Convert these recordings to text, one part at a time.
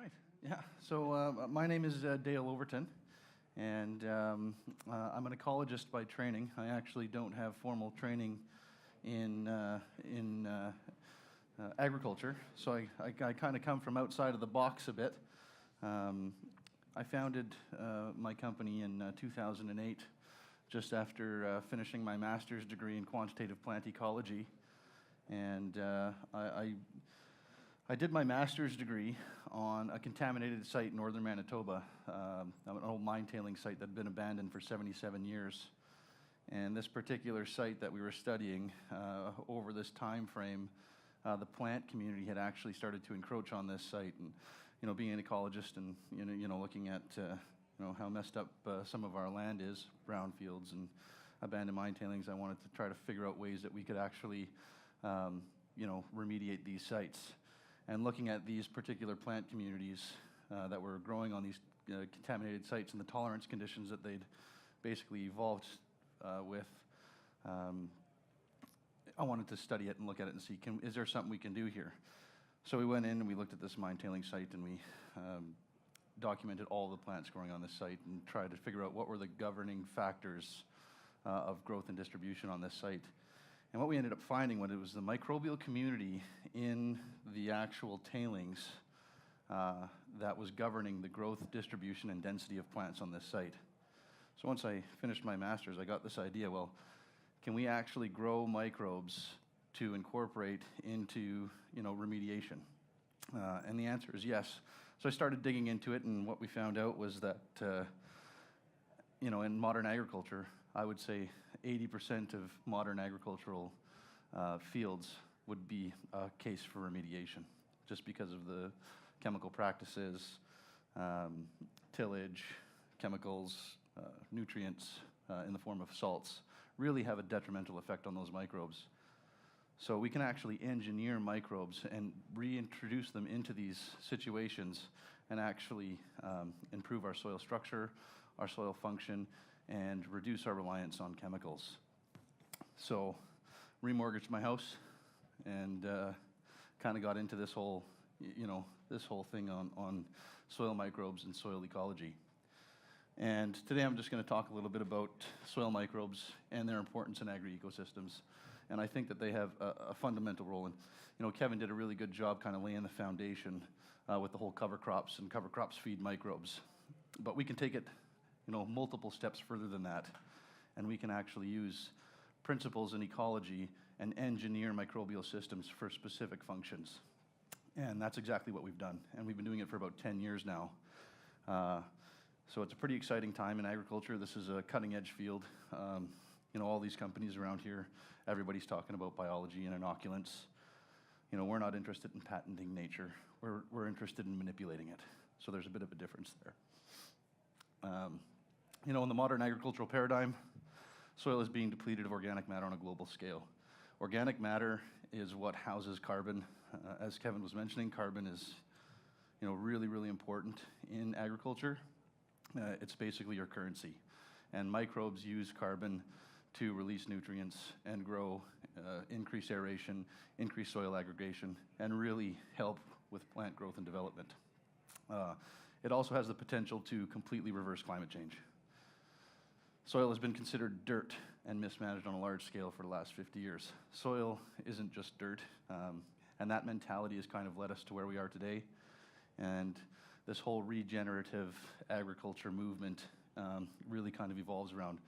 right. Yeah. So my name is Dale Overton, and I'm an ecologist by training. I actually don't have formal training in agriculture, so I kind of come from outside of the box a bit. I founded my company in 2008, just after finishing my master's degree in quantitative plant ecology, and I did my master's degree on a contaminated site in northern Manitoba, an old mine tailing site that had been abandoned for 77 years. And this particular site that we were studying, over this time frame, the plant community had actually started to encroach on this site. And, you know, being an ecologist and, looking at, how messed up some of our land is, brownfields and abandoned mine tailings, I wanted to try to figure out ways that we could actually, remediate these sites. And looking at these particular plant communities that were growing on these contaminated sites and the tolerance conditions that they'd basically evolved with, I wanted to study it and look at it and see, is there something we can do here? So we went in and we looked at this mine tailing site and we documented all the plants growing on this site and tried to figure out what were the governing factors of growth and distribution on this site. And what we ended up finding was it was the microbial community in the actual tailings that was governing the growth, distribution, and density of plants on this site. So once I finished my master's, I got this idea, well, can we actually grow microbes to incorporate into, remediation? And the answer is yes. So I started digging into it, and what we found out was that, in modern agriculture, I would say 80% of modern agricultural fields would be a case for remediation, just because of the chemical practices, tillage, chemicals, nutrients in the form of salts really have a detrimental effect on those microbes. So we can actually engineer microbes and reintroduce them into these situations and actually improve our soil structure, our soil function, and reduce our reliance on chemicals. So, remortgaged my house and kind of got into this whole, this whole thing on soil microbes and soil ecology. And today I'm just going to talk a little bit about soil microbes and their importance in agri-ecosystems. And I think that they have a fundamental role. And, Kevin did a really good job kind of laying the foundation with the whole cover crops, and cover crops feed microbes. But we can take it multiple steps further than that, and we can actually use principles in ecology and engineer microbial systems for specific functions. And that's exactly what we've done, and we've been doing it for about 10 years now. So it's a pretty exciting time in agriculture. This is a cutting-edge field. All these companies around here, everybody's talking about biology and inoculants. We're not interested in patenting nature. We're interested in manipulating it. So there's a bit of a difference there. In the modern agricultural paradigm, soil is being depleted of organic matter on a global scale. Organic matter is what houses carbon. As Kevin was mentioning, carbon is, really, really important in agriculture. It's basically your currency. And microbes use carbon to release nutrients and grow, increase aeration, increase soil aggregation, and really help with plant growth and development. It also has the potential to completely reverse climate change. Soil has been considered dirt and mismanaged on a large scale for the last 50 years. Soil isn't just dirt, and that mentality has kind of led us to where we are today. And this whole regenerative agriculture movement really kind of evolves around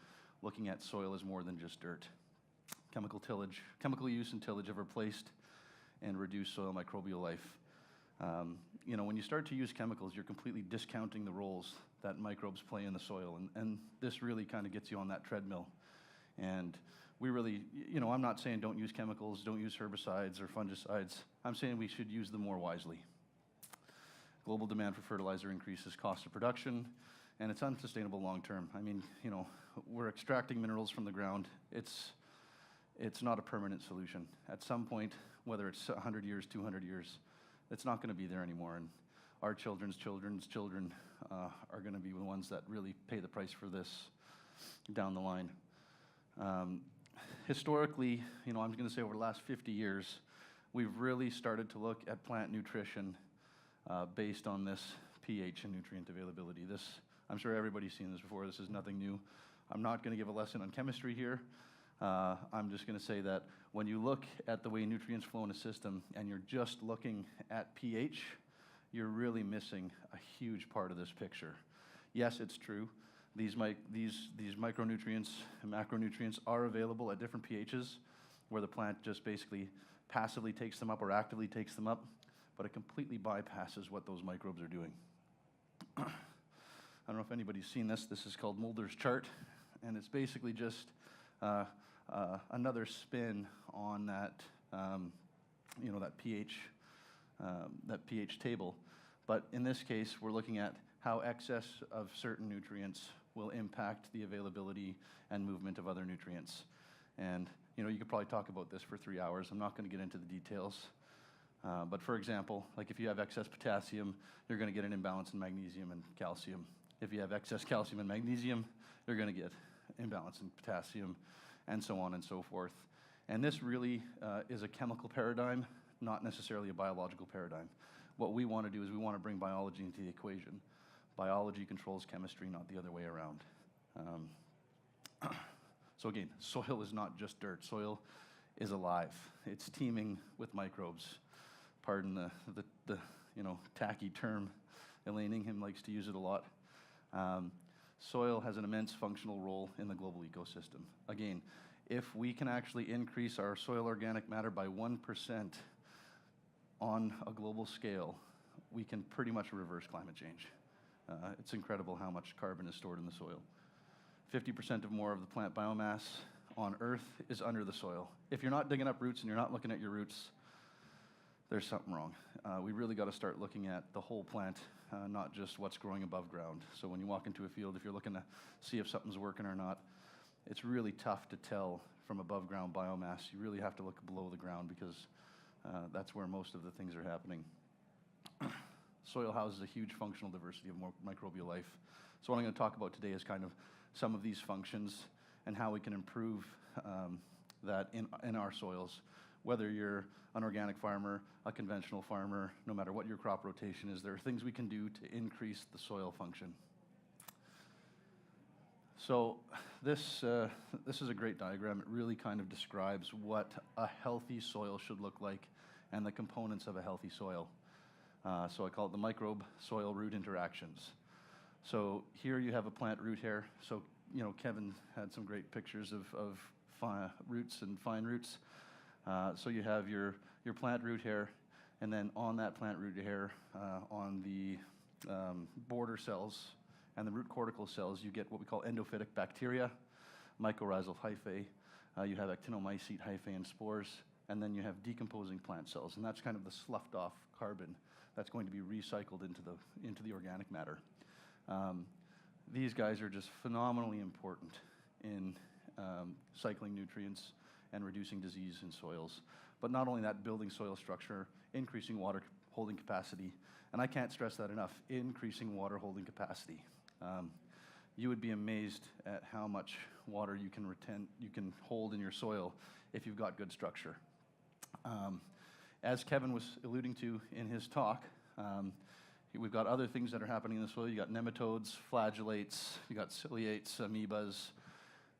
looking at soil as more than just dirt. Chemical use and tillage have replaced and reduced soil microbial life. When you start to use chemicals, you're completely discounting the roles that microbes play in the soil, and this really kind of gets you on that treadmill. And we really, I'm not saying don't use chemicals, don't use herbicides or fungicides. I'm saying we should use them more wisely. Global demand for fertilizer increases cost of production, and it's unsustainable long term. I mean, we're extracting minerals from the ground. It's not a permanent solution. At some point, whether it's 100 years, 200 years, it's not going to be there anymore, and our children's children's children are going to be the ones that really pay the price for this down the line. Historically, I'm going to say over the last 50 years, we've really started to look at plant nutrition based on this pH and nutrient availability. This, I'm sure everybody's seen this before. This is nothing new. I'm not going to give a lesson on chemistry here. I'm just going to say that when you look at the way nutrients flow in a system and you're just looking at pH, you're really missing a huge part of this picture. Yes, it's true. These micronutrients and macronutrients are available at different pHs where the plant just basically passively takes them up or actively takes them up, but it completely bypasses what those microbes are doing. I don't know if anybody's seen this. This is called Mulder's chart, and it's basically just another spin on that, that pH table. But in this case, we're looking at how excess of certain nutrients will impact the availability and movement of other nutrients. And you could probably talk about this for 3 hours. I'm not going to get into the details. But for example, like if you have excess potassium, you're going to get an imbalance in magnesium and calcium. If you have excess calcium and magnesium, you're going to get imbalance in potassium, and so on and so forth. And this really is a chemical paradigm, not necessarily a biological paradigm. What we want to do is we want to bring biology into the equation. Biology controls chemistry, not the other way around. So again, soil is not just dirt. Soil is alive. It's teeming with microbes. Pardon the tacky term. Elaine Ingham likes to use it a lot. Soil has an immense functional role in the global ecosystem. Again, if we can actually increase our soil organic matter by 1% on a global scale, we can pretty much reverse climate change. It's incredible how much carbon is stored in the soil. 50% of more of the plant biomass on Earth is under the soil. If you're not digging up roots and you're not looking at your roots, there's something wrong. We really got to start looking at the whole plant, not just what's growing above ground. So when you walk into a field, if you're looking to see if something's working or not, it's really tough to tell from above ground biomass. You really have to look below the ground because that's where most of the things are happening. Soil houses a huge functional diversity of microbial life. So what I'm going to talk about today is kind of some of these functions and how we can improve that in our soils. Whether you're an organic farmer, a conventional farmer, no matter what your crop rotation is, there are things we can do to increase the soil function. So this is a great diagram. It really kind of describes what a healthy soil should look like and the components of a healthy soil. So I call it the microbe-soil root interactions. So here you have a plant root hair. So Kevin had some great pictures of roots and fine roots. So you have your plant root hair, and then on that plant root hair, on the border cells and the root cortical cells, you get what we call endophytic bacteria, mycorrhizal hyphae. You have actinomycete hyphae and spores, and then you have decomposing plant cells, and that's kind of the sloughed off carbon that's going to be recycled into the organic matter. These guys are just phenomenally important in cycling nutrients and reducing disease in soils. But not only that, building soil structure, increasing water holding capacity, and I can't stress that enough, increasing water holding capacity. You would be amazed at how much water you can hold in your soil if you've got good structure. As Kevin was alluding to in his talk, we've got other things that are happening in the soil. You got nematodes, flagellates, you got ciliates, amoebas.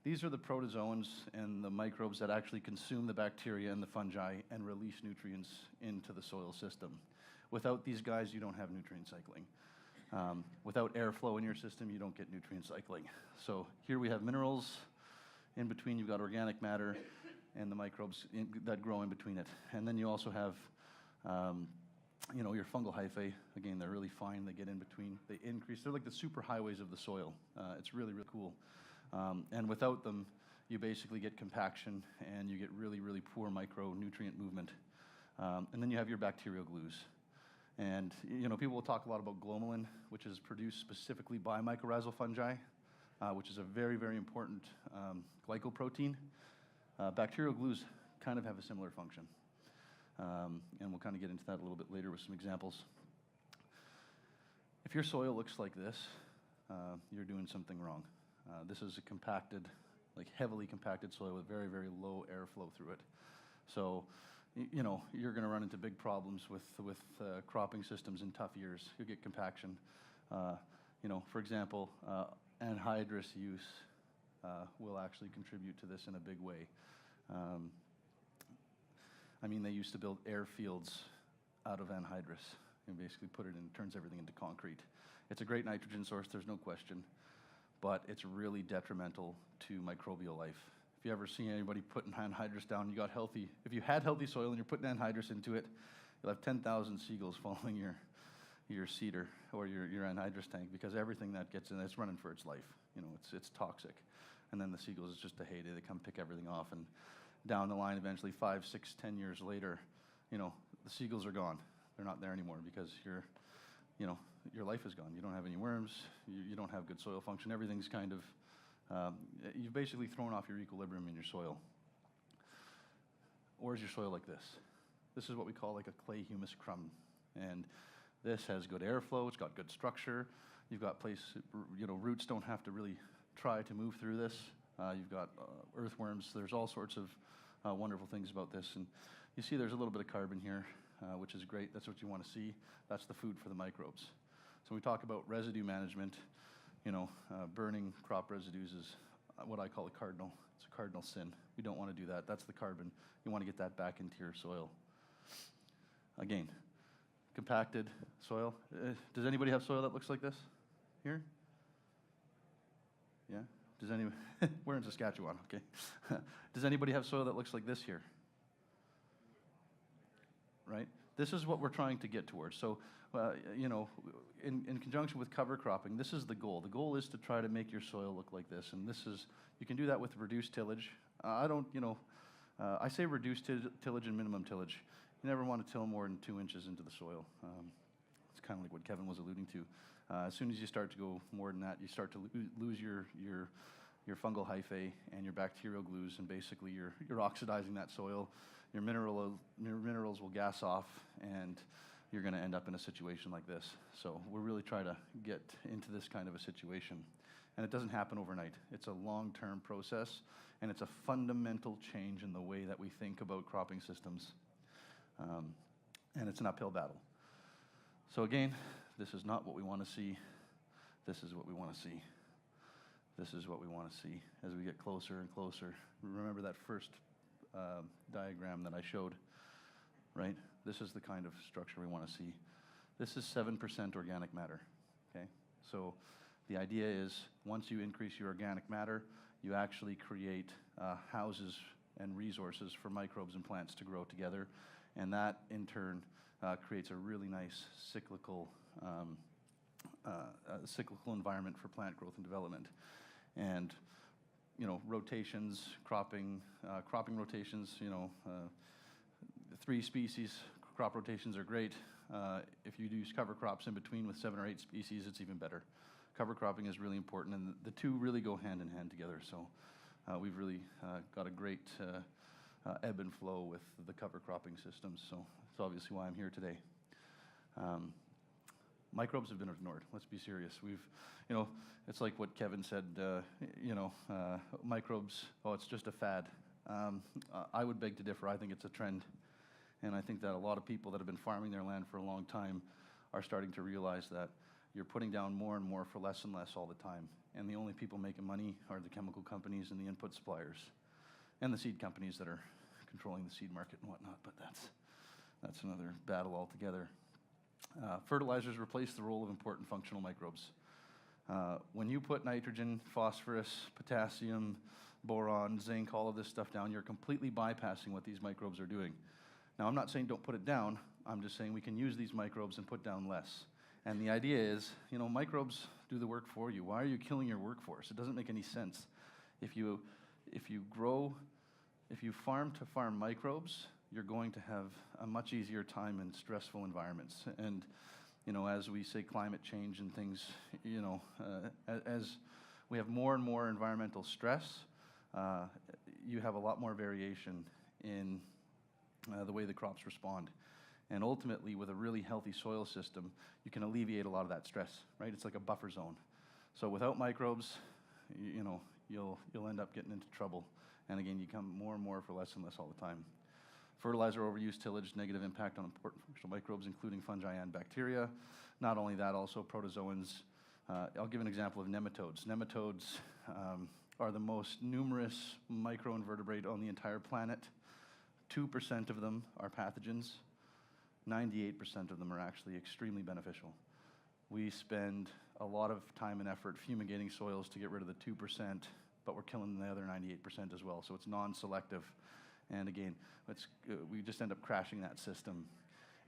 These are the protozoans and the microbes that actually consume the bacteria and the fungi and release nutrients into the soil system. Without these guys, you don't have nutrient cycling. Without airflow in your system, you don't get nutrient cycling. So here we have minerals. In between, you've got organic matter and the microbes that grow in between it. And then you also have your fungal hyphae. Again, they're really fine. They get in between. They increase. They're like the superhighways of the soil. It's really, really cool. And without them, you basically get compaction and you get really, really poor micronutrient movement. And then you have your bacterial glues. And people will talk a lot about glomalin, which is produced specifically by mycorrhizal fungi, which is a very, very important glycoprotein. Bacterial glues kind of have a similar function. And we'll kind of get into that a little bit later with some examples. If your soil looks like this, you're doing something wrong. This is a compacted, like heavily compacted soil with very, very low airflow through it. So you know, you're going to run into big problems with cropping systems in tough years. You'll get compaction. You know, for example, anhydrous use will actually contribute to this in a big way. I mean, they used to build airfields out of anhydrous and basically put it in, turns everything into concrete. It's a great nitrogen source, there's no question, but it's really detrimental to microbial life. If you ever see anybody putting anhydrous down, you got healthy, if you had healthy soil and you're putting anhydrous into it, you'll have 10,000 seagulls following your seeder or your anhydrous tank, because everything that gets in, it's running for its life. You know, it's toxic. And then the seagulls is just a heyday. They come pick everything off, and down the line, eventually 5, 6, 10 years later, you know, the seagulls are gone. They're not there anymore because you know, your life is gone. You don't have any worms. You don't have good soil function. Everything's kind of, you've basically thrown off your equilibrium in your soil. Or is your soil like this? This is what we call like a clay humus crumb. And this has good airflow. It's got good structure. You've got place, you know, roots don't have to really try to move through this. You've got earthworms. There's all sorts of wonderful things about this. And you see there's a little bit of carbon here, which is great. That's what you want to see. That's the food for the microbes. So when we talk about residue management, you know, burning crop residues is what I call a cardinal. It's a cardinal sin. We don't want to do that. That's the carbon. You want to get that back into your soil. Again, compacted soil. Does anybody have soil that looks like this here? Yeah? Does anyone? We're in Saskatchewan, okay. Does anybody have soil that looks like this here? Right? This is what we're trying to get towards. So, you know, in conjunction with cover cropping, this is the goal. The goal is to try to make your soil look like this. And this is, you can do that with reduced tillage. I don't, you know, I say reduced tillage and minimum tillage. You never want to till more than 2 inches into the soil. It's kind of like what Kevin was alluding to. As soon as you start to go more than that, you start to lose your fungal hyphae and your bacterial glues, and basically you're oxidizing that soil. Your minerals will gas off, and you're going to end up in a situation like this. So we're really trying to get into this kind of a situation. And it doesn't happen overnight. It's a long-term process, and it's a fundamental change in the way that we think about cropping systems. And it's an uphill battle. So again, this is not what we want to see. This is what we want to see. This is what we want to see as we get closer and closer. Remember that first diagram that I showed, right? This is the kind of structure we want to see. This is 7% organic matter, okay? So the idea is once you increase your organic matter, you actually create houses and resources for microbes and plants to grow together, and that in turn creates a really nice cyclical environment for plant growth and development. And you know, rotations, cropping rotations, you know, 3 species crop rotations are great. If you use cover crops in between with 7 or 8 species, it's even better. Cover cropping is really important, and the two really go hand in hand together. So we've really got a great ebb and flow with the cover cropping systems. So that's obviously why I'm here today. Microbes have been ignored. Let's be serious. We've, you know, it's like what Kevin said, you know, microbes, oh, it's just a fad. I would beg to differ. I think it's a trend. And I think that a lot of people that have been farming their land for a long time are starting to realize that you're putting down more and more for less and less all the time. And the only people making money are the chemical companies and the input suppliers and the seed companies that are controlling the seed market and whatnot. But that's another battle altogether. Fertilizers replace the role of important functional microbes. When you put nitrogen, phosphorus, potassium, boron, zinc, all of this stuff down, you're completely bypassing what these microbes are doing. Now, I'm not saying don't put it down. I'm just saying we can use these microbes and put down less. And the idea is, you know, microbes do the work for you. Why are you killing your workforce? It doesn't make any sense. If you farm to farm microbes, you're going to have a much easier time in stressful environments. And, you know, as we say climate change and things, you know, as we have more and more environmental stress, you have a lot more variation in the way the crops respond. And ultimately, with a really healthy soil system, you can alleviate a lot of that stress, right? It's like a buffer zone. So without microbes, you know, you'll end up getting into trouble. And again, you come more and more for less and less all the time. Fertilizer overuse, tillage, negative impact on important functional microbes, including fungi and bacteria. Not only that, also protozoans. I'll give an example of nematodes. Nematodes are the most numerous microinvertebrate on the entire planet. 2% of them are pathogens. 98% of them are actually extremely beneficial. We spend a lot of time and effort fumigating soils to get rid of the 2%, but we're killing the other 98% as well, so it's non-selective. And again, we just end up crashing that system.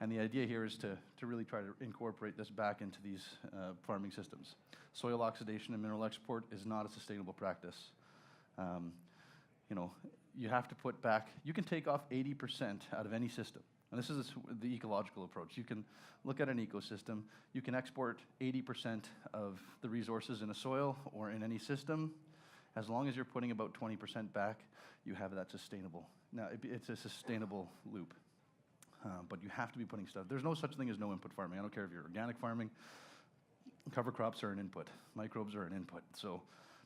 And the idea here is to really try to incorporate this back into these farming systems. Soil oxidation and mineral export is not a sustainable practice. You know, you have to put back, you can take off 80% out of any system. And this is the ecological approach. You can look at an ecosystem, you can export 80% of the resources in a soil or in any system. As long as you're putting about 20% back, you have that sustainable. Now, it's a sustainable loop. But you have to be putting stuff. There's no such thing as no input farming. I don't care if you're organic farming. Cover crops are an input. Microbes are an input. So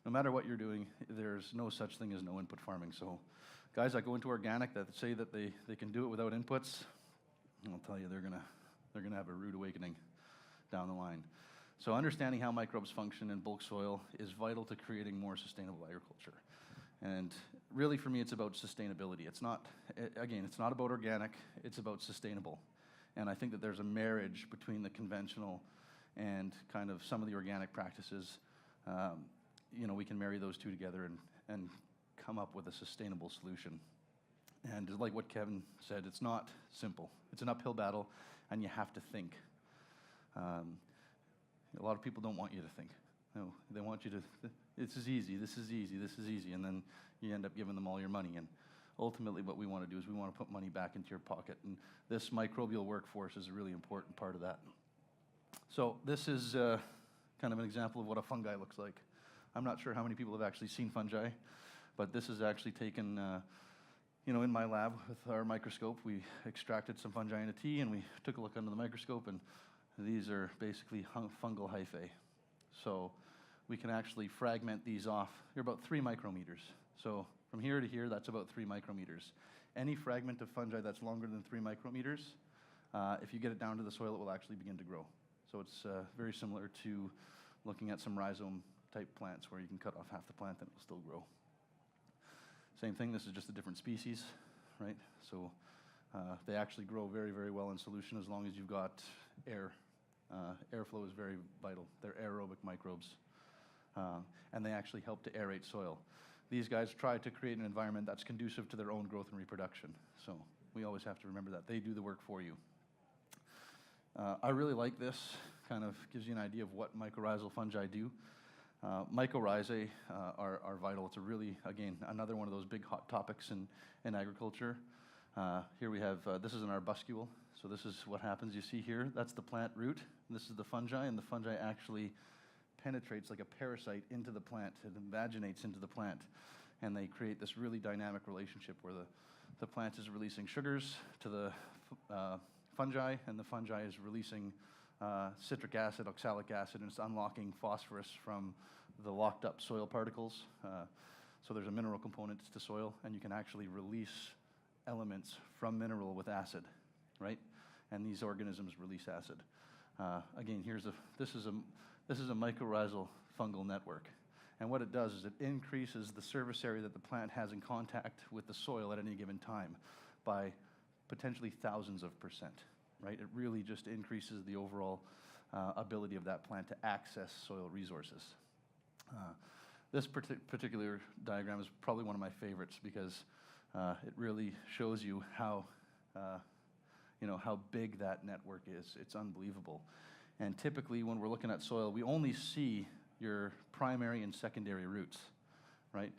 no matter what you're doing, there's no such thing as no input farming. So guys that go into organic that say that they can do it without inputs, I'll tell you, they're gonna have a rude awakening down the line. So understanding how microbes function in bulk soil is vital to creating more sustainable agriculture. And really, for me, it's about sustainability. It's not, again, it's not about organic, it's about sustainable. And I think that there's a marriage between the conventional and kind of some of the organic practices. You know, we can marry those two together and come up with a sustainable solution. And like what Kevin said, it's not simple. It's an uphill battle, and you have to think. A lot of people don't want you to think. No, they want you to, this is easy, this is easy, this is easy, and then you end up giving them all your money. And ultimately what we want to do is we want to put money back into your pocket, and this microbial workforce is a really important part of that. So this is kind of an example of what a fungi looks like. I'm not sure how many people have actually seen fungi, but this is actually taken, you know, in my lab with our microscope. We extracted some fungi in a tea, and we took a look under the microscope, and these are basically fungal hyphae. So we can actually fragment these off. They're about 3 micrometers. So from here to here, that's about 3 micrometers. Any fragment of fungi that's longer than 3 micrometers, if you get it down to the soil, it will actually begin to grow. So it's very similar to looking at some rhizome-type plants where you can cut off half the plant and it will still grow. Same thing, this is just a different species, right? So they actually grow very, very well in solution as long as you've got air. Airflow is very vital. They're aerobic microbes, and they actually help to aerate soil. These guys try to create an environment that's conducive to their own growth and reproduction. So we always have to remember that. They do the work for you. I really like this. Kind of gives you an idea of what mycorrhizal fungi do. Mycorrhizae are vital. It's a really, again, another one of those big hot topics in agriculture. Here we have, this is an arbuscule. So this is what happens. You see here, that's the plant root. This is the fungi, and the fungi actually penetrates like a parasite into the plant. It invaginates into the plant, and they create this really dynamic relationship where the plant is releasing sugars to the fungi, and the fungi is releasing citric acid, oxalic acid, and it's unlocking phosphorus from the locked up soil particles. So there's a mineral component to soil, and you can actually release elements from mineral with acid, right? And these organisms release acid. Again, this is a mycorrhizal fungal network. And what it does is it increases the surface area that the plant has in contact with the soil at any given time by potentially thousands of %, right? It really just increases the overall ability of that plant to access soil resources. This particular diagram is probably one of my favorites because it really shows you how, how big that network is. It's unbelievable. And typically when we're looking at soil, we only see your primary and secondary roots, right?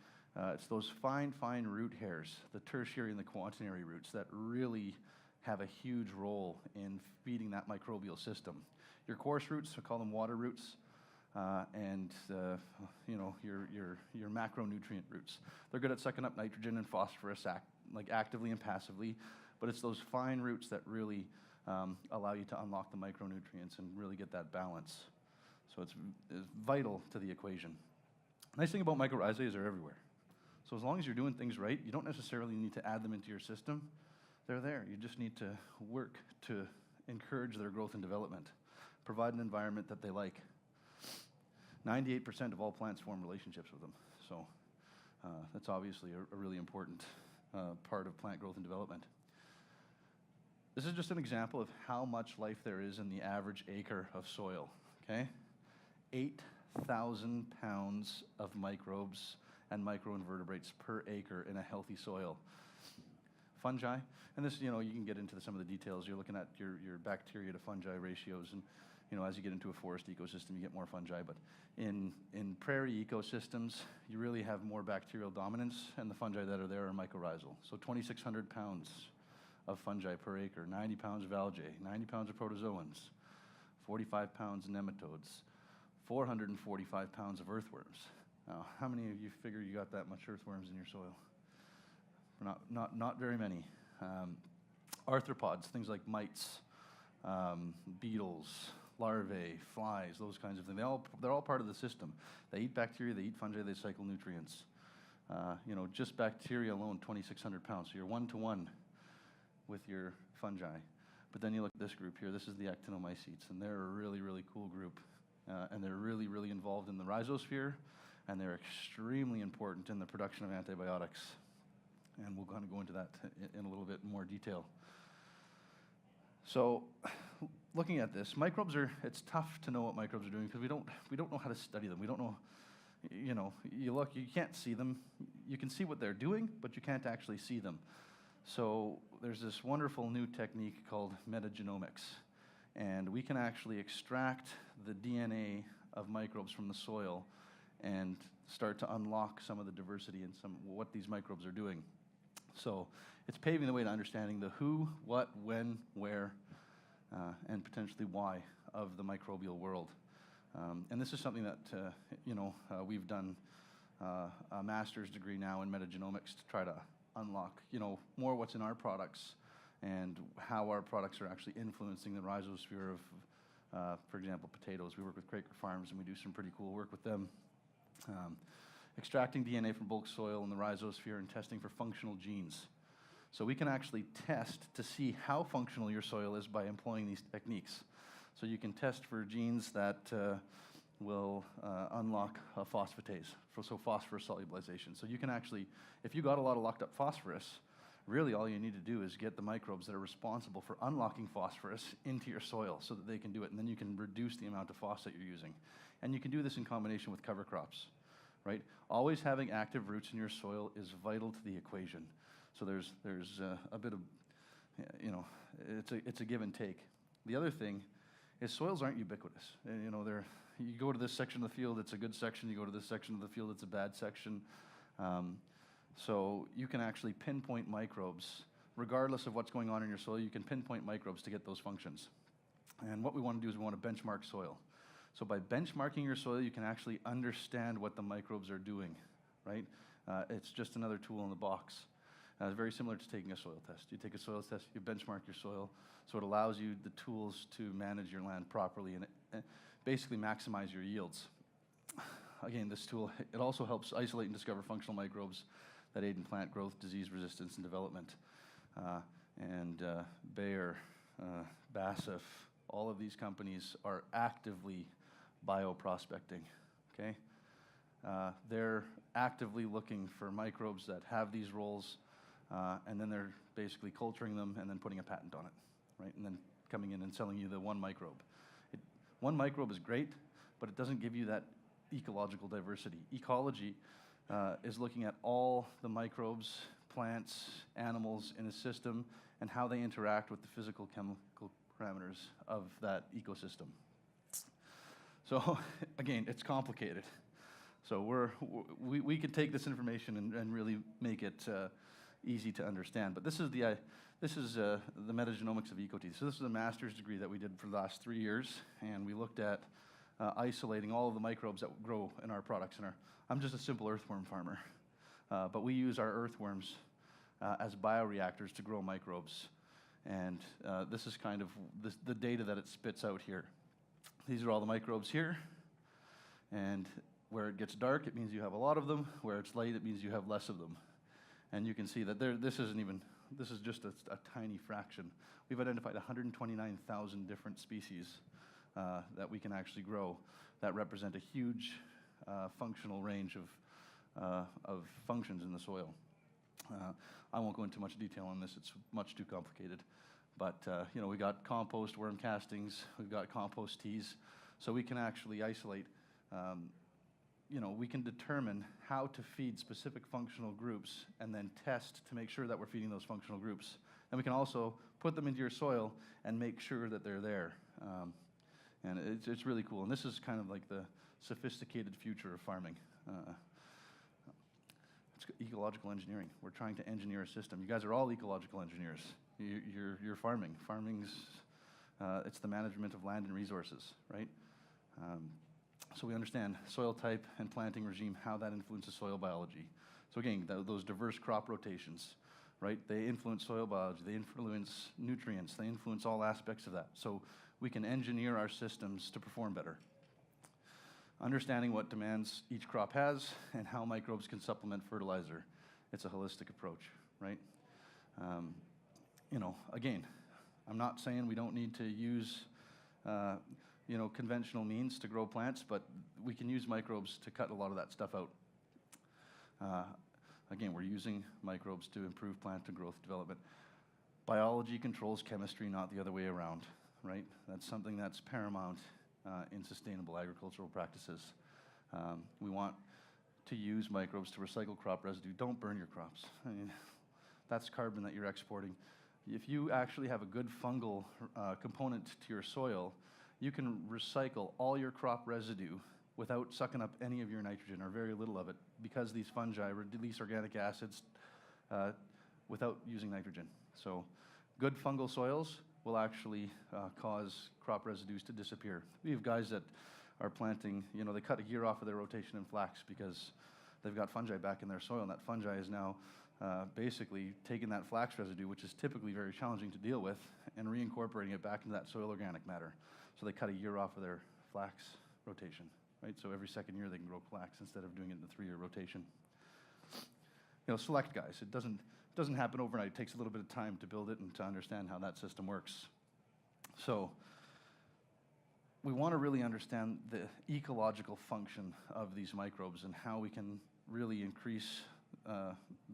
It's those fine root hairs, the tertiary and the quaternary roots that really have a huge role in feeding that microbial system. Your coarse roots, I call them water roots, and your macronutrient roots. They're good at sucking up nitrogen and phosphorus actively and passively, but it's those fine roots that really allow you to unlock the micronutrients and really get that balance. So it's vital to the equation. Nice thing about mycorrhizae is they're everywhere. So as long as you're doing things right, you don't necessarily need to add them into your system. They're there. You just need to work to encourage their growth and development, provide an environment that they like. 98% of all plants form relationships with them. So that's obviously a really important part of plant growth and development. This is just an example of how much life there is in the average acre of soil, okay? 8,000 pounds of microbes and microinvertebrates per acre in a healthy soil. Fungi, and this, you know, you can get into some of the details. You're looking at your bacteria to fungi ratios, and, you know, as you get into a forest ecosystem, you get more fungi, but in prairie ecosystems, you really have more bacterial dominance, and the fungi that are there are mycorrhizal. So 2,600 pounds of fungi per acre, 90 pounds of algae, 90 pounds of protozoans, 45 pounds of nematodes, 445 pounds of earthworms. Now, how many of you figure you got that much earthworms in your soil? Not very many. Arthropods, things like mites, beetles, larvae, flies, those kinds of things. They're all part of the system. They eat bacteria, they eat fungi, they cycle nutrients. You know, just bacteria alone, 2,600 pounds. So you're one-to-one with your fungi. But then you look at this group here. This is the actinomycetes, and they're a really, really cool group. And they're really, really involved in the rhizosphere, and they're extremely important in the production of antibiotics. And we'll kind of go into that in a little bit more detail. So, looking at this, microbes it's tough to know what microbes are doing because we don't know how to study them. We don't know, you know, you can't see them. You can see what they're doing, but you can't actually see them. So there's this wonderful new technique called metagenomics. And we can actually extract the DNA of microbes from the soil and start to unlock some of the diversity and what these microbes are doing. So it's paving the way to understanding the who, what, when, where, and potentially why of the microbial world. And this is something that, you know, we've done a master's degree now in metagenomics to try to unlock, you know, more what's in our products and how our products are actually influencing the rhizosphere of, for example, potatoes. We work with Quaker Farms, and we do some pretty cool work with them. Extracting DNA from bulk soil in the rhizosphere and testing for functional genes. So we can actually test to see how functional your soil is by employing these techniques. So you can test for genes that will unlock phosphatase, so phosphorus solubilization. So you can actually, if you got a lot of locked up phosphorus, really all you need to do is get the microbes that are responsible for unlocking phosphorus into your soil so that they can do it, and then you can reduce the amount of phosphate you're using. And you can do this in combination with cover crops, right? Always having active roots in your soil is vital to the equation. So there's a bit of, you know, it's a give and take. The other thing is soils aren't ubiquitous. You know, you go to this section of the field, it's a good section. You go to this section of the field, it's a bad section. So you can actually pinpoint microbes, regardless of what's going on in your soil. You can pinpoint microbes to get those functions. And what we want to do is we want to benchmark soil. So by benchmarking your soil, you can actually understand what the microbes are doing, right? It's just another tool in the box. Very similar to taking a soil test. You take a soil test, you benchmark your soil, so it allows you the tools to manage your land properly and basically maximize your yields. Again, this tool, it also helps isolate and discover functional microbes that aid in plant growth, disease resistance, and development. Bayer, BASF, all of these companies are actively bioprospecting, okay? They're actively looking for microbes that have these roles, and then they're basically culturing them and then putting a patent on it, right? And then coming in and selling you the one microbe. One microbe is great, but it doesn't give you that ecological diversity. Ecology is looking at all the microbes, plants, animals in a system and how they interact with the physical chemical parameters of that ecosystem. So again, it's complicated. So we could take this information and really make it easy to understand. But this is the metagenomics of EcoTea. So this is a master's degree that we did for the last 3 years, and we looked at isolating all of the microbes that grow in our products. I'm just a simple earthworm farmer, but we use our earthworms as bioreactors to grow microbes. And this is kind of the data that it spits out here. These are all the microbes here, and where it gets dark, it means you have a lot of them. Where it's light, it means you have less of them. And you can see that this isn't even this is just a tiny fraction. We've identified 129,000 different species that we can actually grow that represent a huge functional range of functions in the soil. I won't go into much detail on this, it's much too complicated. But you know, we got compost worm castings, we've got compost teas, so we can actually isolate, you know, we can determine how to feed specific functional groups and then test to make sure that we're feeding those functional groups. And we can also put them into your soil and make sure that they're there. And it's really cool. And this is kind of like the sophisticated future of farming. It's ecological engineering. We're trying to engineer a system. You guys are all ecological engineers. You're farming. Farming's, it's the management of land and resources, right? So we understand soil type and planting regime, how that influences soil biology. So again, those diverse crop rotations, right? They influence soil biology, they influence nutrients, they influence all aspects of that. So we can engineer our systems to perform better. Understanding what demands each crop has and how microbes can supplement fertilizer. It's a holistic approach, right? You know, again, I'm not saying we don't need to use you know, conventional means to grow plants, but we can use microbes to cut a lot of that stuff out. Again, we're using microbes to improve plant and growth development. Biology controls chemistry, not the other way around, right? That's something that's paramount in sustainable agricultural practices. We want to use microbes to recycle crop residue. Don't burn your crops. I mean, that's carbon that you're exporting. If you actually have a good fungal component to your soil, you can recycle all your crop residue without sucking up any of your nitrogen or very little of it, because these fungi release organic acids without using nitrogen. So good fungal soils will actually cause crop residues to disappear. We have guys that are planting, you know, they cut a year off of their rotation in flax because they've got fungi back in their soil, and that fungi is now basically taking that flax residue, which is typically very challenging to deal with, and reincorporating it back into that soil organic matter. So they cut a year off of their flax rotation, right? So every second year they can grow flax instead of doing it in a 3-year rotation. You know, select guys. It doesn't happen overnight. It takes a little bit of time to build it and to understand how that system works. So we want to really understand the ecological function of these microbes and how we can really increase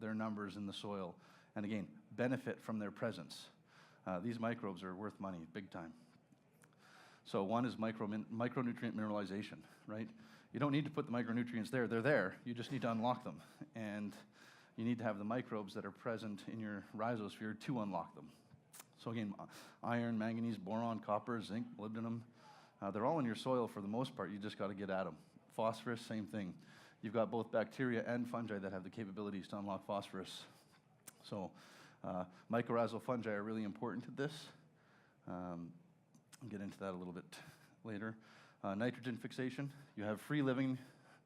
their numbers in the soil, and again, benefit from their presence. These microbes are worth money, big time. So one is micronutrient mineralization, right? You don't need to put the micronutrients there, they're there. You just need to unlock them. And you need to have the microbes that are present in your rhizosphere to unlock them. So again, iron, manganese, boron, copper, zinc, molybdenum, they're all in your soil for the most part. You just got to get at them. Phosphorus, same thing. You've got both bacteria and fungi that have the capabilities to unlock phosphorus. So mycorrhizal fungi are really important to this. I'll get into that a little bit later. Nitrogen fixation. You have free-living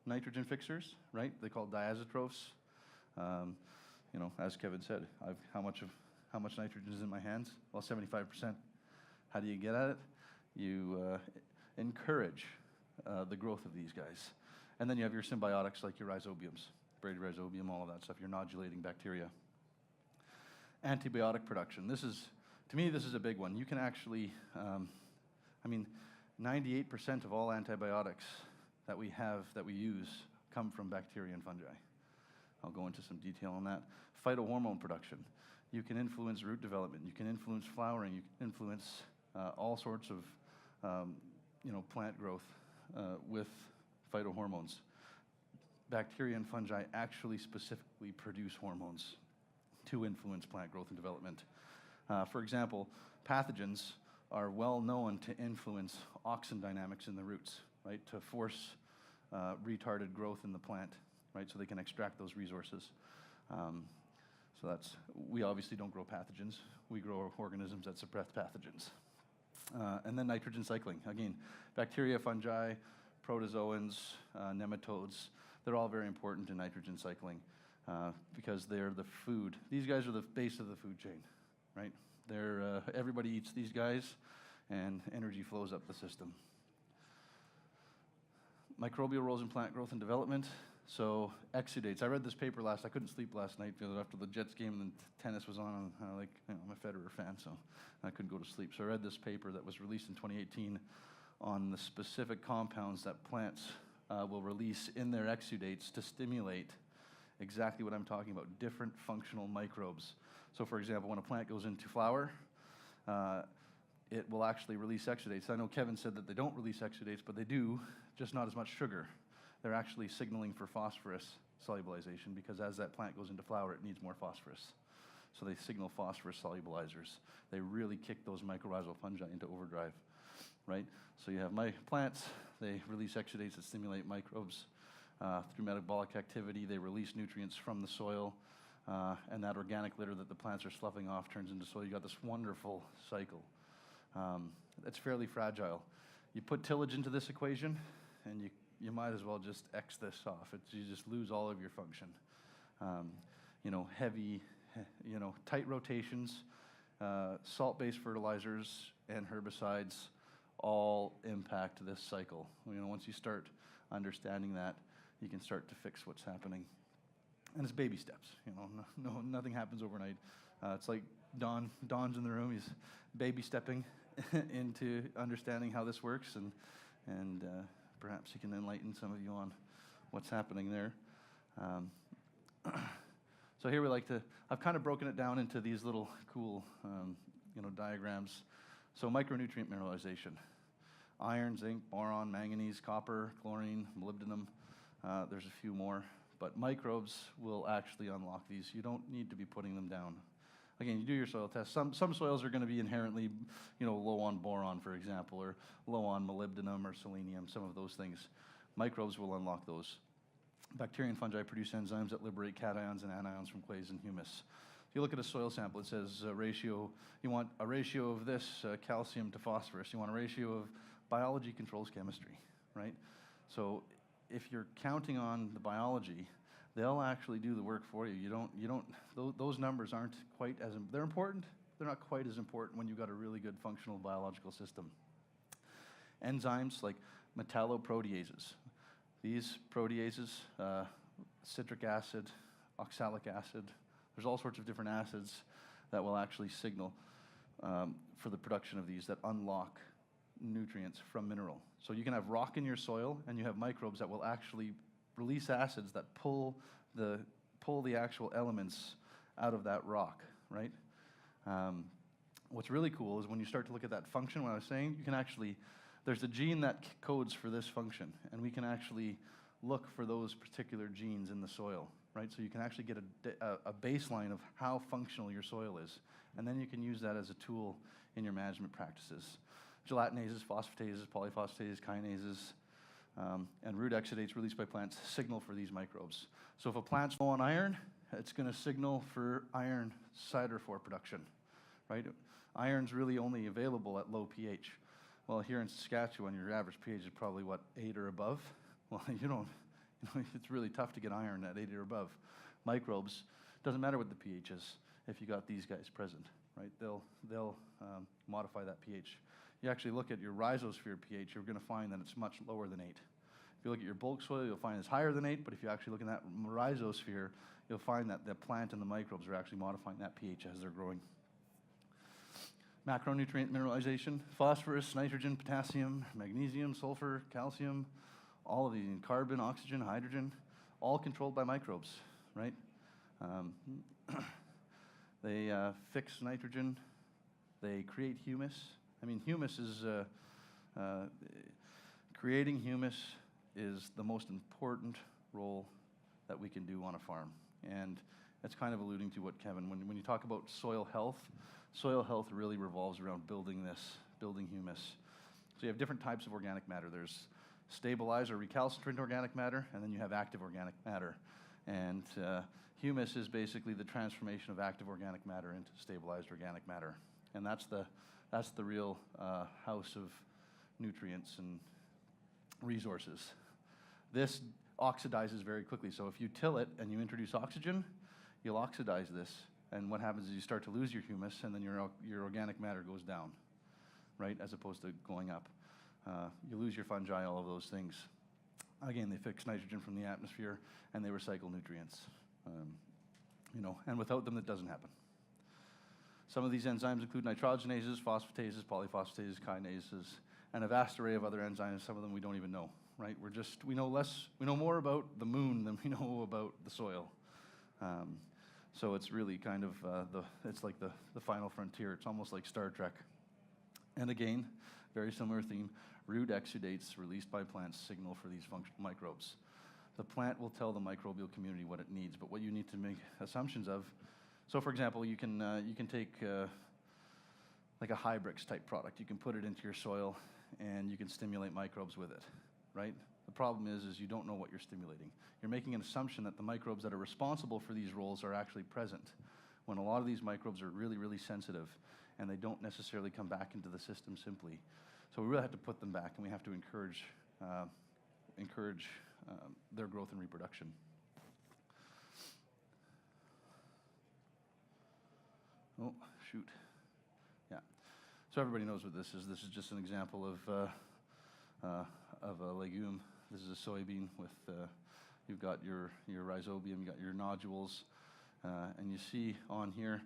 nitrogen fixers, right? They're called diazotrophs. You know, as Kevin said, how much nitrogen is in my hands? Well, 75%. How do you get at it? You encourage the growth of these guys. And then you have your symbiotics like your rhizobiums, braided rhizobium, all of that stuff, your nodulating bacteria. Antibiotic production. This is, to me, this is a big one. You can actually, I mean, 98% of all antibiotics that we have, that we use, come from bacteria and fungi. I'll go into some detail on that. Phytohormone production. You can influence root development. You can influence flowering. You can influence all sorts of, you know, plant growth with phytohormones. Bacteria and fungi actually specifically produce hormones to influence plant growth and development. For example, pathogens are well known to influence auxin dynamics in the roots, right? To force retarded growth in the plant, right? So they can extract those resources. So that's, we obviously don't grow pathogens. We grow organisms that suppress pathogens. And then nitrogen cycling. Again, bacteria, fungi, protozoans, nematodes, they're all very important in nitrogen cycling because they're the food. These guys are the base of the food chain, right? They're, everybody eats these guys, and energy flows up the system. Microbial roles in plant growth and development. So exudates. I read this paper I couldn't sleep last night after the Jets game and then tennis was on. And I'm a Federer fan, so I couldn't go to sleep. So I read this paper that was released in 2018 on the specific compounds that plants will release in their exudates to stimulate exactly what I'm talking about, different functional microbes. So for example, when a plant goes into flower, it will actually release exudates. I know Kevin said that they don't release exudates, but they do, just not as much sugar. They're actually signaling for phosphorus solubilization because as that plant goes into flower, it needs more phosphorus. So they signal phosphorus solubilizers. They really kick those mycorrhizal fungi into overdrive, right? So you have my plants, they release exudates that stimulate microbes. Through metabolic activity, they release nutrients from the soil, and that organic litter that the plants are sloughing off turns into soil. You got this wonderful cycle. It's fairly fragile. You put tillage into this equation, and you might as well just X this off. You just lose all of your function. Heavy, tight rotations, salt-based fertilizers, and herbicides all impact this cycle. Once you start understanding that, you can start to fix what's happening. And it's baby steps. Nothing happens overnight. It's like Don's in the room. He's baby stepping into understanding how this works, and perhaps he can enlighten some of you on what's happening there. So here I've kind of broken it down into these little cool, diagrams. So micronutrient mineralization: iron, zinc, boron, manganese, copper, chlorine, molybdenum. There's a few more, but microbes will actually unlock these. You don't need to be putting them down. Again, you do your soil test. Some soils are going to be inherently, low on boron, for example, or low on molybdenum or selenium, some of those things. Microbes will unlock those. Bacteria and fungi produce enzymes that liberate cations and anions from clays and humus. If you look at a soil sample, it says ratio. You want a ratio of this calcium to phosphorus. You want a ratio of biology controls chemistry, right? So if you're counting on the biology, they'll actually do the work for you. Those numbers aren't quite as, they're important, they're not quite as important when you've got a really good functional biological system. Enzymes like metalloproteases. These proteases, citric acid, oxalic acid, there's all sorts of different acids that will actually signal for the production of these that unlock nutrients from mineral. So you can have rock in your soil and you have microbes that will actually release acids that pull the actual elements out of that rock, right? What's really cool is when you start to look at that function, what I was saying, there's a gene that codes for this function, and we can actually look for those particular genes in the soil, right? So you can actually get a baseline of how functional your soil is, and then you can use that as a tool in your management practices. Gelatinases, phosphatases, polyphosphatases, kinases, and root exudates released by plants signal for these microbes. So if a plant's low on iron, it's going to signal for iron siderophore production, right? Iron's really only available at low pH. Well, here in Saskatchewan, your average pH is probably, 8 or above? Well, it's really tough to get iron at 8 or above. Microbes, doesn't matter what the pH is if you got these guys present, right? They'll modify that pH. You actually look at your rhizosphere pH, you're going to find that it's much lower than 8. If you look at your bulk soil, you'll find it's higher than 8, but if you actually look at that rhizosphere, you'll find that the plant and the microbes are actually modifying that pH as they're growing. Macronutrient mineralization: phosphorus, nitrogen, potassium, magnesium, sulfur, calcium, all of these, carbon, oxygen, hydrogen, all controlled by microbes, right? They fix nitrogen, they create humus. Humus is, creating humus is the most important role that we can do on a farm. And it's kind of alluding to what Kevin, when you talk about soil health really revolves around building humus. So you have different types of organic matter. There's stabilized or recalcitrant organic matter, and then you have active organic matter. And humus is basically the transformation of active organic matter into stabilized organic matter. And that's the real house of nutrients and resources. This oxidizes very quickly. So if you till it and you introduce oxygen, you'll oxidize this. And what happens is you start to lose your humus, and then your organic matter goes down, right, as opposed to going up. You lose your fungi, all of those things. Again, they fix nitrogen from the atmosphere, and they recycle nutrients. And without them, that doesn't happen. Some of these enzymes include nitrogenases, phosphatases, polyphosphatases, kinases, and a vast array of other enzymes. Some of them we don't even know, right? We know more about the moon than we know about the soil. So it's really kind of it's like the final frontier. It's almost like Star Trek. And again, very similar theme, root exudates released by plants signal for these functional microbes. The plant will tell the microbial community what it needs, but what you need to make assumptions of, so for example, you can take like a Hybrix type product. You can put it into your soil and you can stimulate microbes with it, right? The problem is you don't know what you're stimulating. You're making an assumption that the microbes that are responsible for these roles are actually present, when a lot of these microbes are really, really sensitive, and they don't necessarily come back into the system simply. So we really have to put them back, and we have to encourage their growth and reproduction. Oh, shoot. Yeah. So everybody knows what this is. This is just an example of a legume. This is a soybean with, you've got your rhizobium, you've got your nodules, and you see on here,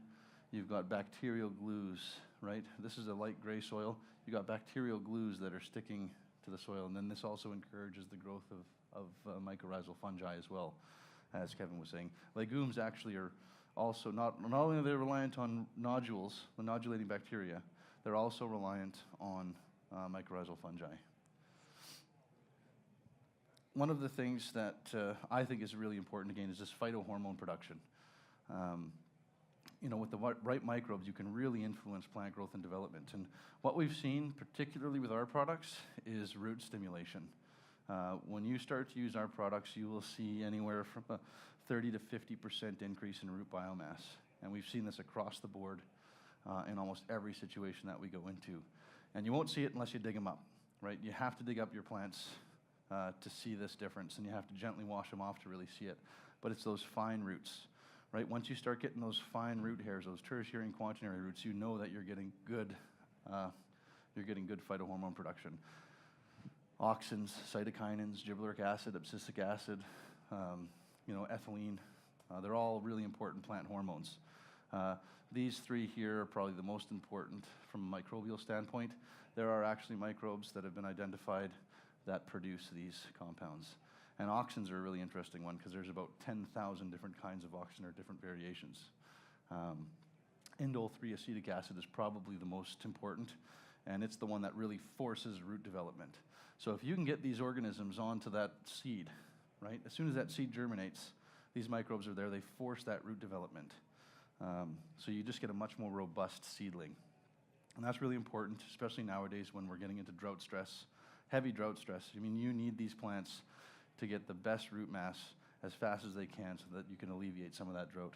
you've got bacterial glues, right? This is a light gray soil. You've got bacterial glues that are sticking to the soil, and then this also encourages the growth of mycorrhizal fungi as well, as Kevin was saying. Legumes actually are also, not only are they reliant on nodules, the nodulating bacteria, they're also reliant on mycorrhizal fungi. One of the things that I think is really important, again, is this phytohormone production. With the right microbes, you can really influence plant growth and development. And what we've seen, particularly with our products, is root stimulation. When you start to use our products, you will see anywhere from a 30 to 50% increase in root biomass. And we've seen this across the board in almost every situation that we go into. And you won't see it unless you dig them up, right? You have to dig up your plants to see this difference, and you have to gently wash them off to really see it. But it's those fine roots, right? Once you start getting those fine root hairs, those tertiary and quaternary roots, you know that you're getting good phytohormone production. Auxins, cytokinins, gibberellic acid, abscisic acid, ethylene, they're all really important plant hormones. These three here are probably the most important from a microbial standpoint. There are actually microbes that have been identified that produce these compounds. And auxins are a really interesting one because there's about 10,000 different kinds of auxin or different variations. Indole-3 acetic acid is probably the most important, and it's the one that really forces root development. So if you can get these organisms onto that seed, right, as soon as that seed germinates, these microbes are there, they force that root development. So you just get a much more robust seedling. And that's really important, especially nowadays when we're getting into drought stress, heavy drought stress. I mean, you need these plants to get the best root mass as fast as they can so that you can alleviate some of that drought.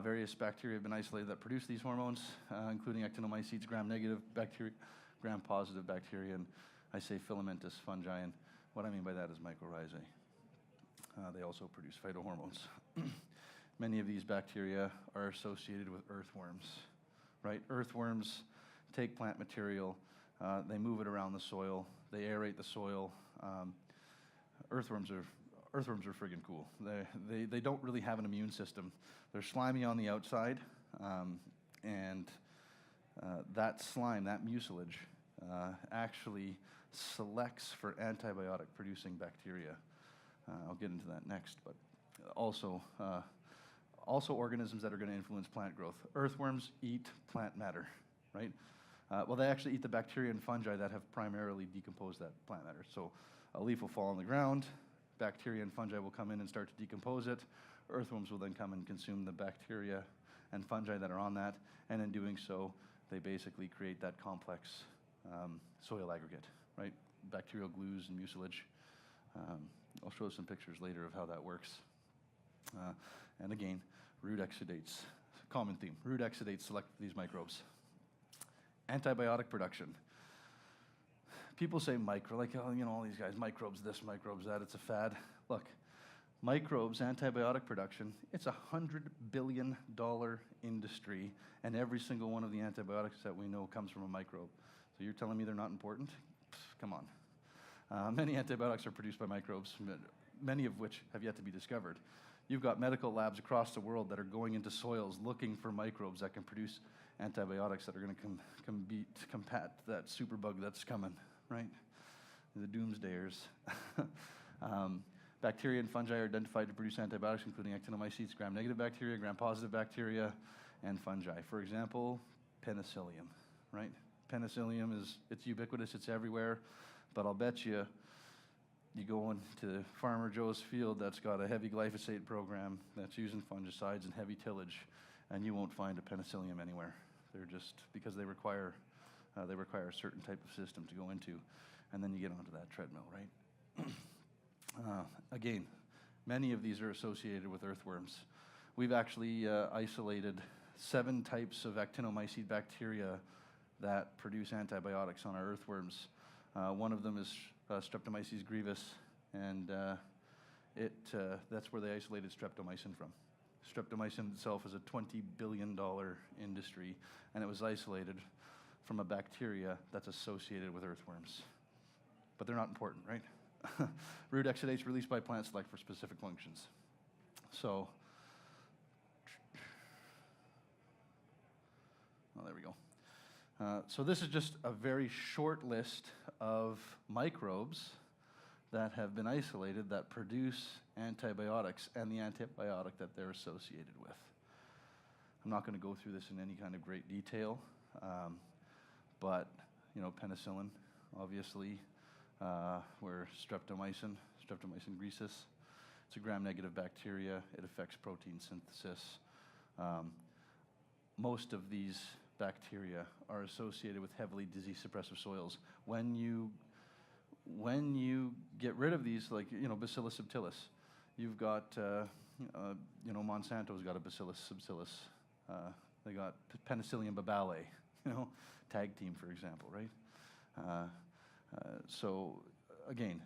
Various bacteria have been isolated that produce these hormones, including actinomycetes, gram-negative bacteria, gram-positive bacteria, and I say filamentous fungi, and what I mean by that is mycorrhizae. They also produce phytohormones. Many of these bacteria are associated with earthworms, right? Earthworms take plant material, they move it around the soil, they aerate the soil. Earthworms are friggin' cool. They don't really have an immune system. They're slimy on the outside, and that slime, that mucilage, actually selects for antibiotic-producing bacteria. I'll get into that next, but also organisms that are going to influence plant growth. Earthworms eat plant matter, right? Well, they actually eat the bacteria and fungi that have primarily decomposed that plant matter. So a leaf will fall on the ground, bacteria and fungi will come in and start to decompose it. Earthworms will then come and consume the bacteria and fungi that are on that, and in doing so, they basically create that complex soil aggregate, right? Bacterial glues and mucilage. I'll show some pictures later of how that works. And again, root exudates, common theme. Root exudates select these microbes. Antibiotic production. People say all these guys, microbes this, microbes that, it's a fad. Look, microbes, antibiotic production, it's a $100 billion industry, and every single one of the antibiotics that we know comes from a microbe. So you're telling me they're not important? Come on. Many antibiotics are produced by microbes, many of which have yet to be discovered. You've got medical labs across the world that are going into soils looking for microbes that can produce antibiotics that are going to combat that superbug that's coming, right? The doomsdayers. Bacteria and fungi are identified to produce antibiotics, including actinomycetes, gram-negative bacteria, gram-positive bacteria, and fungi. For example, penicillium, right? Penicillium it's ubiquitous, it's everywhere, but I'll bet you go into Farmer Joe's field that's got a heavy glyphosate program that's using fungicides and heavy tillage, and you won't find a penicillium anywhere. They're just, because they require a certain type of system to go into, and then you get onto that treadmill, right? Again, many of these are associated with earthworms. We've actually isolated 7 types of actinomycete bacteria that produce antibiotics on our earthworms. One of them is Streptomyces greavis, and that's where they isolated streptomycin from. Streptomycin itself is a $20 billion industry, and it was isolated from a bacteria that's associated with earthworms. But they're not important, right? Root exudates released by plants select for specific functions. So, there we go. So this is just a very short list of microbes that have been isolated that produce antibiotics and the antibiotic that they're associated with. I'm not going to go through this in any kind of great detail, but penicillin, obviously, where streptomycin greasis, it's a gram-negative bacteria. It affects protein synthesis. Most of these bacteria are associated with heavily disease-suppressive soils. When you get rid of these, like Bacillus subtilis, you've got Monsanto's got a Bacillus subtilis. They got Penicillium babale, tag team, for example, right? So again,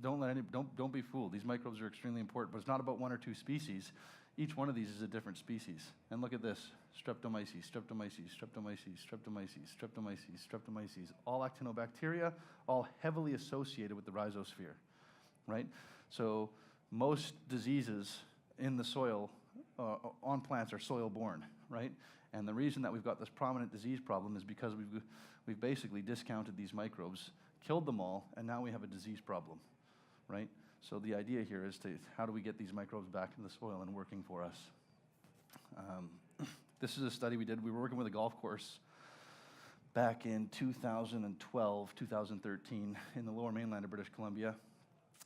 don't be fooled. These microbes are extremely important, but it's not about 1 or 2 species. Each one of these is a different species. And look at this: Streptomyces, Streptomyces, Streptomyces, Streptomyces, Streptomyces, Streptomyces, all actinobacteria, all heavily associated with the rhizosphere, right? So most diseases in the soil on plants are soil-borne, right? And the reason that we've got this prominent disease problem is because we've basically discounted these microbes, killed them all, and now we have a disease problem, right? So the idea here is how do we get these microbes back in the soil and working for us? This is a study we did. We were working with a golf course back in 2012, 2013 in the lower mainland of British Columbia.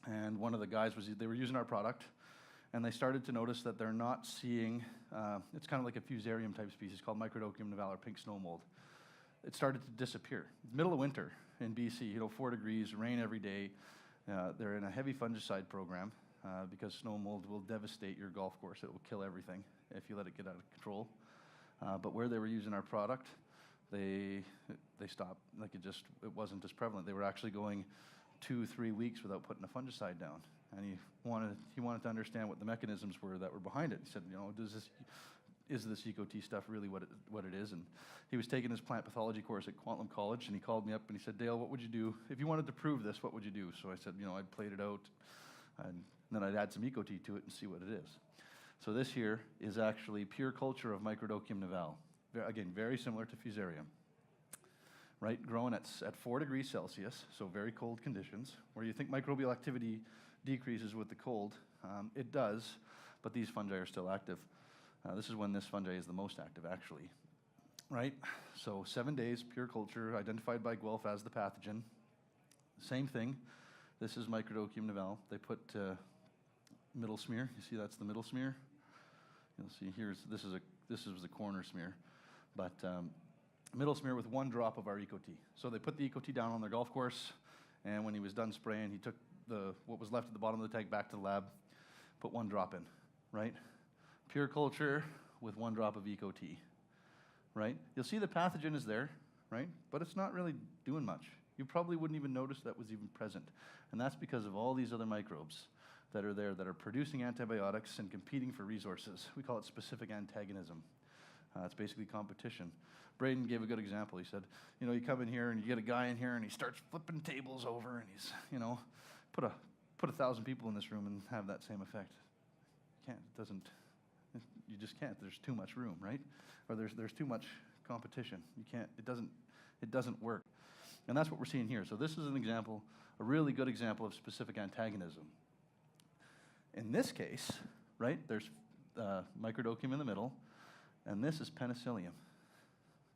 And one of the guys they were using our product, and they started to notice that they're not seeing, it's kind of like a fusarium type species called Microdochium nival, or pink snow mold. It started to disappear. Middle of winter in BC, 4 degrees, rain every day. They're in a heavy fungicide program because snow mold will devastate your golf course. It will kill everything if you let it get out of control. But where they were using our product, they stopped. It wasn't as prevalent. They were actually going 2-3 weeks without putting a fungicide down. And he wanted to understand what the mechanisms were that were behind it. He said, is this EcoTea stuff really what it is? And he was taking his plant pathology course at Kwantlen College, and he called me up and he said, Dale, what would you do? If you wanted to prove this, what would you do? So I said, I'd plate it out, and then I'd add some EcoTea to it and see what it is. So this here is actually pure culture of Microdochium nival. Again, very similar to fusarium, right? Growing at 4 degrees Celsius, so very cold conditions, where you think microbial activity decreases with the cold. It does, but these fungi are still active. This is when this fungi is the most active, actually, right? So 7 days, pure culture, identified by Guelph as the pathogen. Same thing. This is Microdochium nival. They put middle smear. You see that's the middle smear? You'll see this is the corner smear. But middle smear with 1 drop of our EcoTea. So they put the EcoTea down on their golf course, and when he was done spraying, he took what was left at the bottom of the tank back to the lab, put 1 drop in, right? Pure culture with 1 drop of EcoTea, right? You'll see the pathogen is there, right? But it's not really doing much. You probably wouldn't even notice that was even present. And that's because of all these other microbes that are there that are producing antibiotics and competing for resources. We call it specific antagonism. It's basically competition. Braden gave a good example. He said, you know, you come in here and you get a guy in here and he starts flipping tables over and he's, you know, put 1,000 people in this room and have that same effect. You can't, it doesn't, you just can't. There's too much room, right? Or there's too much competition. You can't, it doesn't work. And that's what we're seeing here. So this is an example, a really good example of specific antagonism. In this case, right, there's microdochium in the middle, and this is penicillium,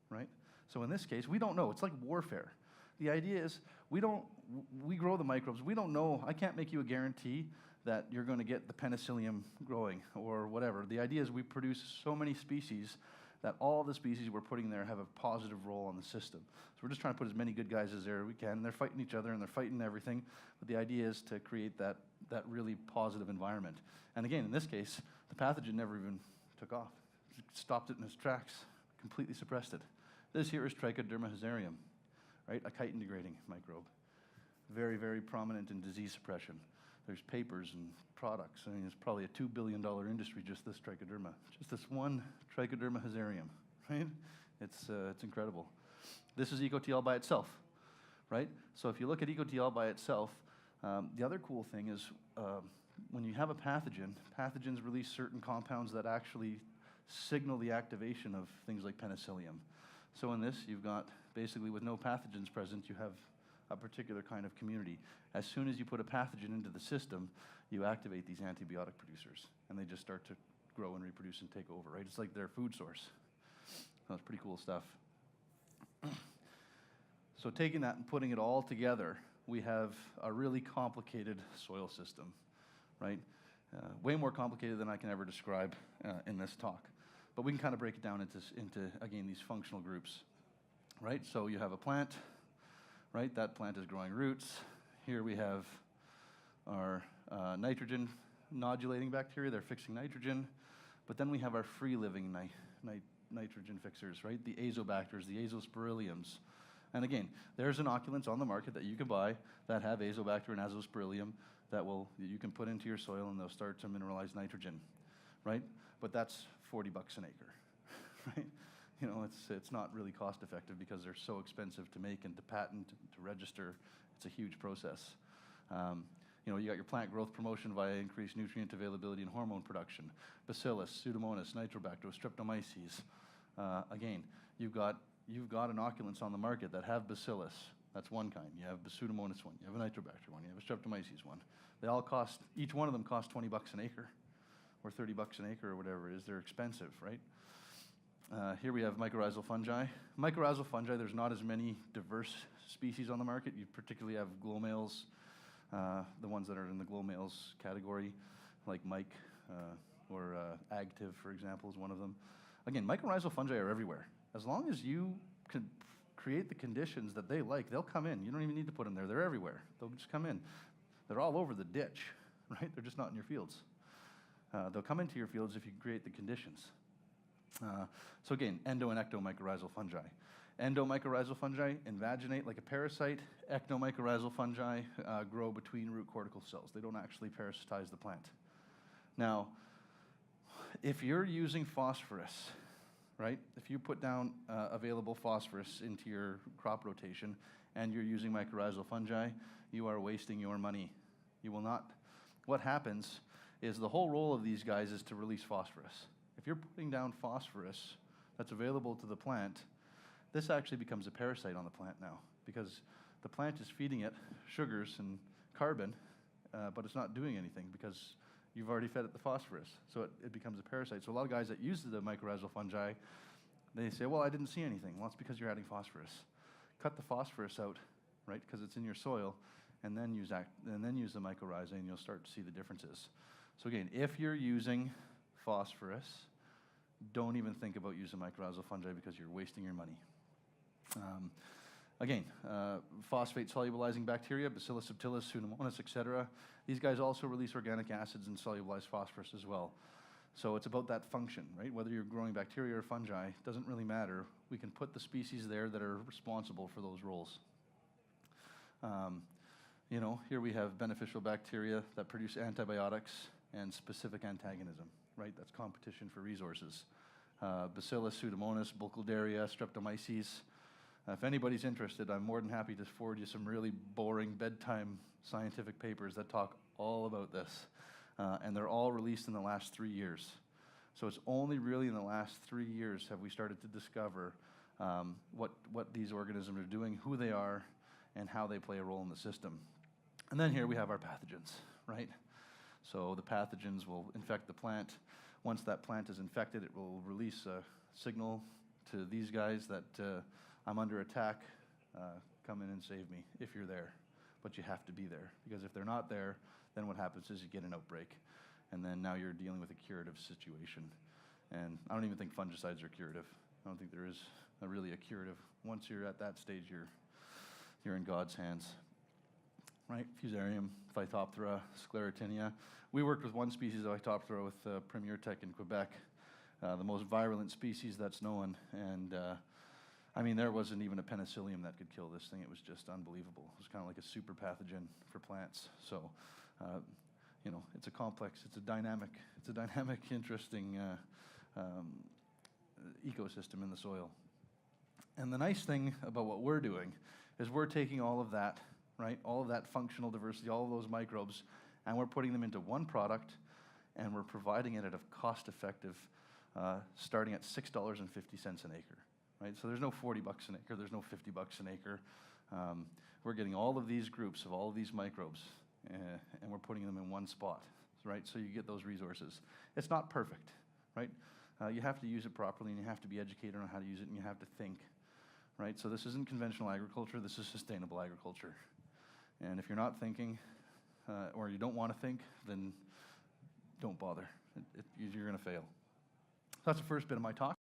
right? So in this case, we don't know. It's like warfare. The idea is we grow the microbes. We don't know. I can't make you a guarantee that you're going to get the penicillium growing or whatever. The idea is we produce so many species that all the species we're putting there have a positive role on the system. So we're just trying to put as many good guys as there we can. They're fighting each other and they're fighting everything, but the idea is to create that really positive environment. And again, in this case, the pathogen never even took off. It stopped it in its tracks, completely suppressed it. This here is Trichoderma hazarium, right? A chitin-degrading microbe. Very, very prominent in disease suppression. There's papers and products. I mean, it's probably a $2 billion industry, just this trichoderma. Just this one Trichoderma hazarium, right? It's incredible. This is EcoTea all by itself, right? So if you look at EcoTea all by itself, the other cool thing is when you have a pathogen, pathogens release certain compounds that actually signal the activation of things like penicillium. So in this, you've got, basically with no pathogens present, you have a particular kind of community. As soon as you put a pathogen into the system, you activate these antibiotic producers, and they just start to grow and reproduce and take over, right? It's like their food source. That's pretty cool stuff. So taking that and putting it all together, we have a really complicated soil system, right? Way more complicated than I can ever describe in this talk. But we can kind of break it down into again, these functional groups, right? So you have a plant, right? That plant is growing roots. Here we have our nitrogen nodulating bacteria. They're fixing nitrogen. But then we have our free-living nitrogen fixers, right? The azobacters, the azospirillums. And again, there's inoculants on the market that you can buy that have azobacter and azospirillum that you can put into your soil and they'll start to mineralize nitrogen, right? But that's $40 an acre, right? You know, it's not really cost effective because they're so expensive to make and to patent, to register. It's a huge process. You know, you got your plant growth promotion via increased nutrient availability and hormone production. Bacillus, Pseudomonas, Nitrobacter, Streptomyces. Again, you've got inoculants on the market that have Bacillus. That's one kind. You have a Pseudomonas one. You have a Nitrobacter one. You have a Streptomyces one. They all cost, each one of them costs $20 an acre or $30 an acre or whatever it is. They're expensive, right? Here we have mycorrhizal fungi. Mycorrhizal fungi, there's not as many diverse species on the market. You particularly have glomales, the ones that are in the glomales category, like Mike or Agtiv, for example, is one of them. Again, mycorrhizal fungi are everywhere. As long as you can create the conditions that they like, they'll come in. You don't even need to put them there. They're everywhere. They'll just come in. They're all over the ditch, right? They're just not in your fields. They'll come into your fields if you create the conditions. So again, endo and ectomycorrhizal fungi. Endomycorrhizal fungi invaginate like a parasite. Ectomycorrhizal fungi grow between root cortical cells. They don't actually parasitize the plant. Now, if you're using phosphorus, right? If you put down available phosphorus into your crop rotation and you're using mycorrhizal fungi, you are wasting your money. You will not. What happens is the whole role of these guys is to release phosphorus. If you're putting down phosphorus that's available to the plant, this actually becomes a parasite on the plant now because the plant is feeding it sugars and carbon, but it's not doing anything because you've already fed it the phosphorus. So it becomes a parasite. So a lot of guys that use the mycorrhizal fungi, they say, well, I didn't see anything. Well, it's because you're adding phosphorus. Cut the phosphorus out, right, because it's in your soil, and then use the mycorrhizae, and you'll start to see the differences. So again, if you're using phosphorus, don't even think about using mycorrhizal fungi because you're wasting your money. Again, phosphate solubilizing bacteria, Bacillus subtilis, Pseudomonas, etc. These guys also release organic acids and solubilize phosphorus as well. So it's about that function, right? Whether you're growing bacteria or fungi, doesn't really matter. We can put the species there that are responsible for those roles. You know, here we have beneficial bacteria that produce antibiotics and specific antagonism, right? That's competition for resources. Bacillus, Pseudomonas, Burkholderia, Streptomyces. If anybody's interested, I'm more than happy to forward you some really boring bedtime scientific papers that talk all about this. And they're all released in the last 3 years. So it's only really in the last 3 years have we started to discover what these organisms are doing, who they are, and how they play a role in the system. And then here we have our pathogens, right? So the pathogens will infect the plant. Once that plant is infected, it will release a signal to these guys that I'm under attack, come in and save me if you're there. But you have to be there, because if they're not there, then what happens is you get an outbreak, and then now you're dealing with a curative situation. And I don't even think fungicides are curative. I don't think there is really a curative. Once you're at that stage, you're in God's hands. Right? Fusarium, Phytophthora, Sclerotinia. We worked with one species of Phytophthora with Premier Tech in Quebec, the most virulent species that's known. And I mean, there wasn't even a penicillium that could kill this thing. It was just unbelievable. It was kind of like a super pathogen for plants. So, you know, it's a complex, it's a dynamic, interesting ecosystem in the soil. And the nice thing about what we're doing is we're taking all of that, right, all of that functional diversity, all of those microbes, and we're putting them into one product, and we're providing it at a cost-effective, starting at $6.50 an acre. Right? So there's no 40 bucks an acre, there's no 50 bucks an acre. We're getting all of these groups of all of these microbes, and we're putting them in one spot, right? So you get those resources. It's not perfect, right? You have to use it properly, and you have to be educated on how to use it, and you have to think, right? So this isn't conventional agriculture, this is sustainable agriculture. And if you're not thinking, or you don't want to think, then don't bother. You're going to fail. So that's the first bit of my talk.